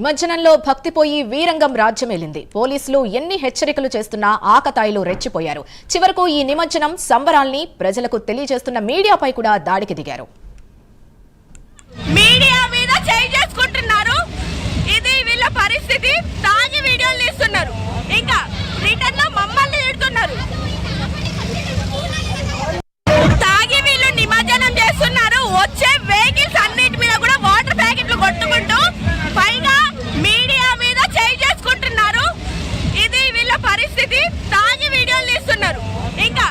నిమజ్జనంలో భక్తిపోయి వీరంగం రాజ్యమేలింది. పోలీసులు ఎన్ని హెచ్చరికలు చేస్తున్నా ఆకతాయిలు రెచ్చిపోయారు. చివరకు ఈ నిమజ్జనం సంబరాల్ని ప్రజలకు తెలియజేస్తున్న మీడియాపై కూడా దాడికి దిగారు. మీడియా మీద చేయి చేసుకుంటున్నారు. ఇది వీళ్ళ పరిస్థితి. తాగి వీడియోలు తీస్తున్నారు, ఇంకా రిటర్న్ లో మమ్మల్ని తిడుతున్నారు. తాగి వీళ్ళు నిమజ్జనం చేస్తున్నారు. వచ్చే వెహికల్స్ అన్నిటి మీద కూడా వాటర్ ప్యాకెట్లు కొట్టుకుంటూ పైగా మీడియా మీద చేయి చేసుకుంటున్నారు. ఇది వీళ్ళ పరిస్థితి. తాగి వీడియోలు తీస్తున్నారు, ఇంకా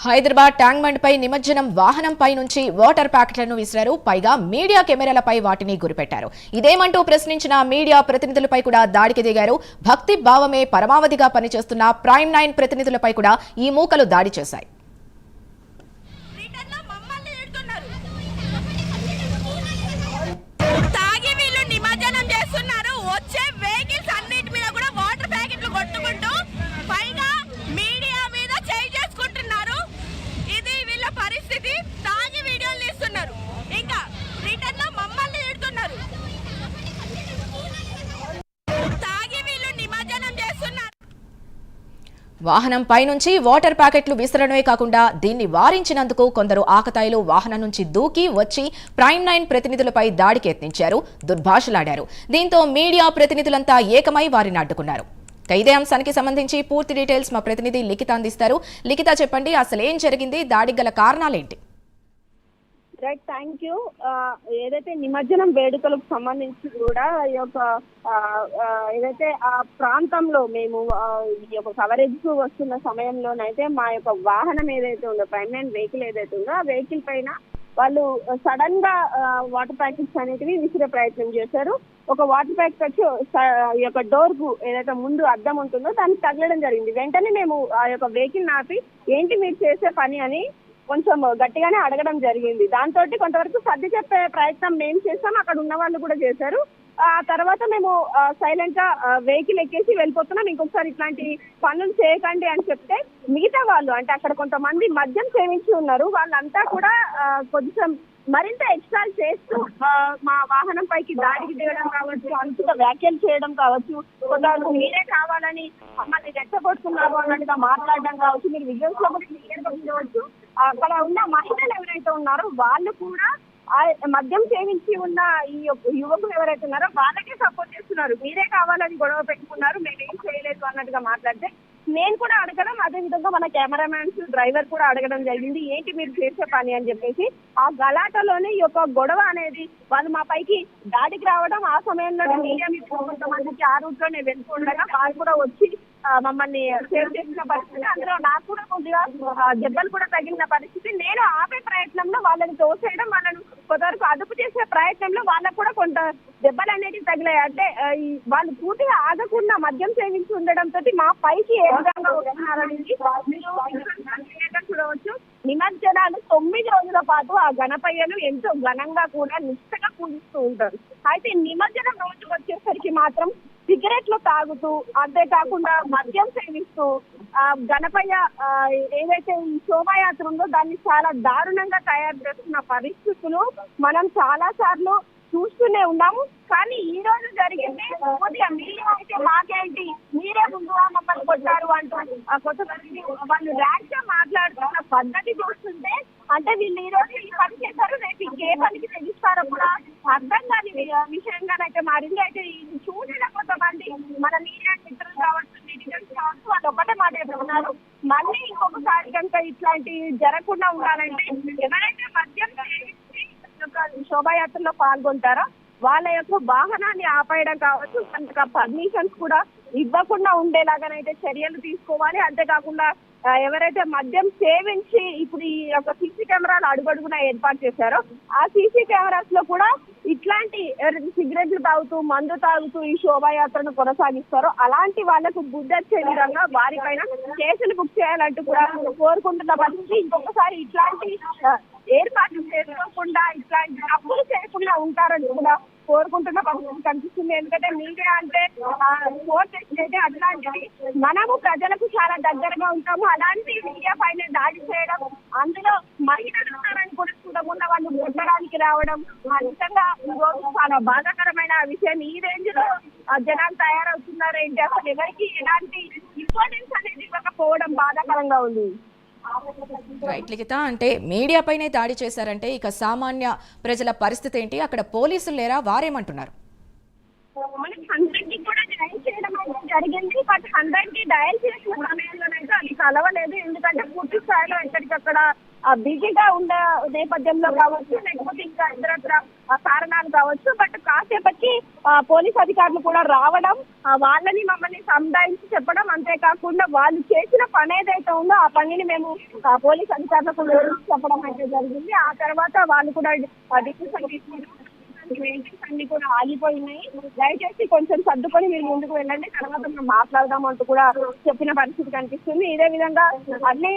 హైదరాబాద్ ట్యాంక్ బండ్ పై నిమజ్జనం వాహనంపై నుంచి వాటర్ ప్యాకెట్లను విసిరారు. పైగా మీడియా కెమెరాలపై వాటిని గురిపెట్టారు. ఇదేమంటూ ప్రశ్నించిన మీడియా ప్రతినిధులపై కూడా దాడికి దిగారు. భక్తి భావమే పరమావధిగా పనిచేస్తున్న ప్రైమ్ 9 ప్రతినిధులపై కూడా ఈ మూకలు దాడి చేశాయి. వాహనంపై నుంచి వాటర్ ప్యాకెట్లు విసరడమే కాకుండా దీన్ని వారించినందుకు కొందరు ఆకతాయిలు వాహనం నుంచి దూకి వచ్చి ప్రైమ్ 9 ప్రతినిధులపై దాడికి యత్నించారు, దుర్భాషలాడారు. దీంతో మీడియా ప్రతినిధులంతా ఏకమై వారిని అడ్డుకున్నారు. ఇదే అంశానికి సంబంధించి పూర్తి డీటెయిల్స్ మా ప్రతినిధి లిఖిత అందిస్తారు. లిఖిత, చెప్పండి, అసలు ఏం జరిగింది? దాడికి గల కారణాలేంటి? Right, thank you. ఏదైతే నిమజ్జనం వేడుకలకు సంబంధించి కూడా ఈ యొక్క ఏదైతే ఆ ప్రాంతంలో మేము ఈ యొక్క కవరేజ్ కు వస్తున్న సమయంలోనైతే మా యొక్క వాహనం ఏదైతే ఉందో, ప్రైమ్ 9 వెహికల్ ఏదైతే ఉందో ఆ వెహికల్ పైన వాళ్ళు సడన్ గా వాటర్ ప్యాకెట్స్ అనేటివి విసిరే ప్రయత్నం చేశారు. ఒక వాటర్ ప్యాకెట్ వచ్చి ఈ యొక్క డోర్ కు ఏదైతే ముందు అద్దం ఉంటుందో దానికి తగలడం జరిగింది. వెంటనే మేము ఆ యొక్క వెహికల్ ఆపి ఏంటి మీరు చేసే పని అని కొంచెం గట్టిగానే అడగడం జరిగింది. దాంతో కొంతవరకు సర్ది చెప్పే ప్రయత్నం మేము చేస్తాం, అక్కడ ఉన్న వాళ్ళు కూడా చేశారు. ఆ తర్వాత మేము సైలెంట్ గా వెహికల్ ఎక్కేసి వెళ్ళిపోతున్నాం. ఇంకొకసారి ఇట్లాంటి పనులు చేయకండి అని చెప్తే మిగతా వాళ్ళు, అంటే అక్కడ కొంతమంది మద్యం సేవించి ఉన్నారు, వాళ్ళంతా కూడా కొంచెం మరింత ఎక్స్ట్రా చేస్తూ మా వాహనం పైకి దాడికి దిగడం కావచ్చు, అనుచిత వ్యాఖ్యలు చేయడం కావచ్చు, కొంతవరకు మీరే కావాలని మమ్మల్ని రెచ్చగొడుతున్నారు అన్నట్టుగా మాట్లాడడం కావచ్చు. మీరు విజువల్స్ లో కూడా క్లియర్ గా చూడవచ్చు. అక్కడ ఉన్న మహిళలు ఎవరైతే ఉన్నారో వాళ్ళు కూడా మద్యం సేవించి ఉన్న ఈ యువకులు ఎవరైతే ఉన్నారో వాళ్ళకే సపోర్ట్ చేస్తున్నారు. మీరే కావాలని గొడవ పెట్టుకున్నారు, మేమేం చేయలేదు అన్నట్టుగా మాట్లాడితే నేను కూడా అడగడం, అదే విధంగా మన కెమెరామ్యాన్స్ డ్రైవర్ కూడా అడగడం జరిగింది, ఏంటి మీరు చేసే పని అని చెప్పేసి. ఆ గలాటలోనే ఈ యొక్క గొడవ అనేది వాళ్ళు మా పైకి దాడికి రావడం, ఆ సమయంలో మీడియా మీద కొంతమందికి ఆ రూట్ లోనే వెళ్తుండగా వాళ్ళు కూడా వచ్చి మమ్మల్ని సేవ్ చేసిన పరిస్థితి. అందులో నాకు కూడా కొద్దిగా దెబ్బలు కూడా తగిలిన పరిస్థితి. నేను ఆపే ప్రయత్నంలో వాళ్ళని తోసేయడం, వాళ్ళను కొంతవరకు అదుపు చేసే ప్రయత్నంలో వాళ్ళకు కూడా కొంత దెబ్బలు అనేవి తగిలాయి. అంటే వాళ్ళు పూర్తిగా ఆగకుండా మద్యం సేవించి ఉండడంతో మా పైకి ఏ విధంగా వస్తున్నారనేది మీరు చూడవచ్చు. నిమజ్జనాలు 9 రోజుల పాటు ఆ గణపయ్యను ఎంతో ఘనంగా కూడా నిష్ఠగా పూజిస్తూ ఉంటారు. అయితే నిమజ్జనం రోజు వచ్చేసరికి మాత్రం సిగరెట్లు తాగుతూ, అంతేకాకుండా మద్యం సేవిస్తూ గణపయ్య ఏదైతే ఈ శోభాయాత్ర ఉందో దాన్ని చాలా దారుణంగా తయారు చేస్తున్న పరిస్థితులు మనం చాలా సార్లు చూస్తూనే ఉన్నాము. కానీ ఈ రోజు జరిగింది కొద్దిగా మీడియా అయితే మాకేంటి, మీరే ముందుగా మమ్మల్ని కొట్టారు అంటూ కొంతమంది వాళ్ళు ర్యాక్ గా మాట్లాడుతున్న పద్ధతి చూస్తుంటే, అంటే వీళ్ళు ఈ రోజు ఈ పని చేశారు, రేపు ఇంకే పనికి తెగిస్తారో కూడా అర్థం కాని విషయంగానైతే మారింది. అయితే ఇది చూసిన కొంతమంది మన మీడియా మిత్రులు కావచ్చు, నెటిజన్స్ కావచ్చు, వాళ్ళు ఒకటే మాట చెప్తున్నారు, మళ్ళీ ఇంకొకసారి కనుక ఇట్లాంటి జరగకుండా ఉండాలంటే ఎవరైతే మద్యం శోభాయాత్రలో పాల్గొంటారో వాళ్ళ యొక్క వాహనాన్ని ఆపేయడం కావచ్చు, అంతగా పర్మిషన్స్ కూడా ఇవ్వకుండా ఉండేలాగానైతే చర్యలు తీసుకోవాలి. అంతేకాకుండా ఎవరైతే మద్యం సేవించి ఇప్పుడు ఈ యొక్క సీసీ కెమెరాలు అడుగడుగునా ఏర్పాటు చేశారో ఆ సీసీ కెమెరాస్ లో కూడా ఇట్లాంటి ఎవరైతే సిగరెట్లు తాగుతూ, మందు తాగుతూ ఈ శోభాయాత్రను కొనసాగిస్తారో అలాంటి వాళ్లకు బుద్ధి వచ్చే విధంగా వారిపైన కేసులు బుక్ చేయాలంటూ కూడా కోరుకుంటున్న పరిస్థితి. ఇంకొకసారి ఇట్లాంటి ఏర్పాట్లు చేసుకోకుండా, ఇట్లాంటి తప్పులు చేయకుండా ఉంటారని కూడా కోరుకుంటున్న పరిస్థితి కనిపిస్తుంది. ఎందుకంటే మీడియా అంటే స్పోర్ట్స్ అయితే అట్లాంటిది, మనము ప్రజలకు చాలా దగ్గరగా ఉంటాము. అలాంటి మీడియా పైన దాడి చేయడం, అందులో మహిళలు ఉన్నారని కూడా చూడకుండా వాళ్ళు కొట్టడానికి రావడం నిజంగా ఈ రోజు చాలా బాధాకరమైన విషయం. ఈ రేంజ్ లో జనాలు తయారవుతున్నారు ఏంటి, అసలు ఎవరికి ఎలాంటి ఇంపార్టెన్స్ అనేది ఇవ్వకపోవడం బాధాకరంగా ఉంది. రైట్ లిఖిత, అంటే మీడియా పైనే దాడి చేశారంటే ఇక సామాన్య ప్రజల పరిస్థితి ఏంటి? అక్కడ పోలీసులు లేరా? వారేమంటున్నారు? మనకి 100 కి కూడా డయల్ చేయడం అయితే జరిగింది. బట్ 100 కి డయల్ చేసిన సమయంలోనైతే అది కలవలేదు. ఎందుకంటే పూర్తి స్థాయిలో ఎక్కడికక్కడ బిజీగా ఉండే నేపథ్యంలో కావచ్చు, లేకపోతే ఇంకా ఇతరత్ర కారణాలు కావచ్చు. బట్ కాసేపటికి పోలీస్ అధికారులు కూడా రావడం, వాళ్ళని మమ్మల్ని సంధాయించి చెప్పడం, అంతేకాకుండా వాళ్ళు చేసిన పని ఏదైతే ఉందో ఆ పనిని మేము పోలీస్ అధికారులకు చెప్పడం అయితే జరిగింది. ఆ తర్వాత వాళ్ళు కూడా డిసిషన్ తీసుకున్నారు. వెహికల్స్ అన్ని కూడా ఆగిపోయినాయి, దయచేసి కొంచెం సర్దుకొని మీరు ముందుకు వెళ్ళండి, తర్వాత మనం మాట్లాడదాం అంటూ కూడా చెప్పిన పరిస్థితి కనిపిస్తుంది. ఇదే విధంగా అన్ని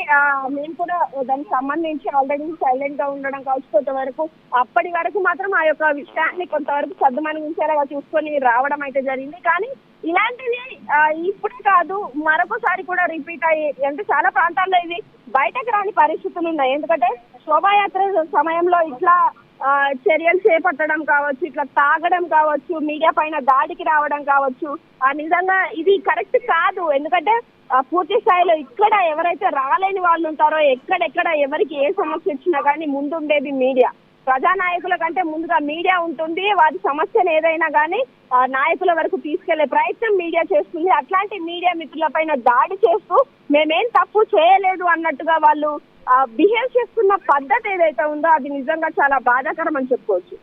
మేము కూడా దానికి సంబంధించి ఆల్రెడీ సైలెంట్ గా ఉండడం కావచ్చు, కొంతవరకు అప్పటి వరకు మాత్రం ఆ యొక్క విషయాన్ని కొంతవరకు సర్దుమణించేలాగా చూసుకొని రావడం అయితే జరిగింది. కానీ ఇలాంటివి ఇప్పుడే కాదు, మరొకసారి కూడా రిపీట్ అయ్యి, అంటే చాలా ప్రాంతాల్లో ఇవి బయటకు రాని పరిస్థితులు ఉన్నాయి. ఎందుకంటే శోభాయాత్ర సమయంలో ఇట్లా చర్యలు చేపట్టడం కావచ్చు, ఇట్లా తాగడం కావచ్చు, మీడియా పైన దాడికి రావడం కావచ్చు, నిజంగా ఇది కరెక్ట్ కాదు. ఎందుకంటే పూర్తి స్థాయిలో ఇక్కడ ఎవరైతే రాలేని వాళ్ళు ఉంటారో, ఎక్కడెక్కడ ఎవరికి ఏ సమస్య వచ్చినా కానీ ముందుండేది మీడియా. ప్రజానాయకుల కంటే ముందుగా మీడియా ఉంటుంది. వారి సమస్యలు ఏదైనా కానీ నాయకుల వరకు తీసుకెళ్లే ప్రయత్నం మీడియా చేస్తుంది. అట్లాంటి మీడియా మిత్రుల పైన దాడి చేస్తూ మేమేం తప్పు చేయలేదు అన్నట్టుగా వాళ్ళు బిహేవ్ చేస్తున్న పద్ధతి ఏదైతే ఉందో అది నిజంగా చాలా బాధాకరం అని చెప్పుకోవచ్చు.